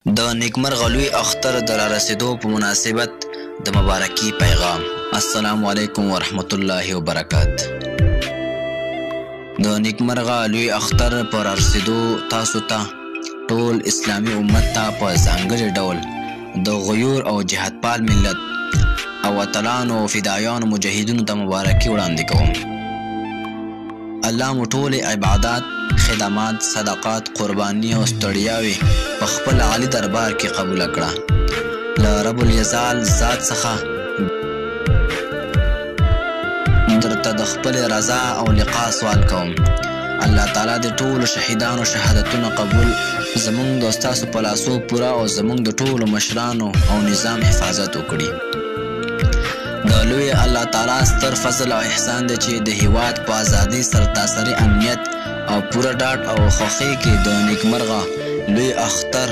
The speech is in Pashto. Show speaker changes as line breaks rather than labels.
د نیکمرغه لوی اختر د رارسېدو په مناسبت د مبارکي پیغام. السلام علیکم ورحمت الله وبرکاته. د نیکمرغه لوی اختر په رارسېدو تاسو ته ټول اسلامي امت ته په ځانګړي ډول د غیور او جهادپال ملت او اتلانو او فدایانو مجاهدینو ته مبارکي وړاندې کوم. الله مو ټول عبادات، خدمات، صدقات، قرباني او ستړیاوې په خپل عالی دربار کې قبول کړه. له رب الیزال ذات څخه درته د خپل رضا او لقا سوال کوم. الله تعالی د ټولو شهیدانو شهادتونه قبول، زمونږ د ستاسو په لاسو پوره او زمونږ د ټولو مشرانو او نظام حفاظت وکړي. د لوی الله تعالی ستر فضل او احسان دی چې د هیواد په ازادۍ سرتاسري امنیت او پوره ډاډ او خوښۍ کې د نیکمرغه لوی اختر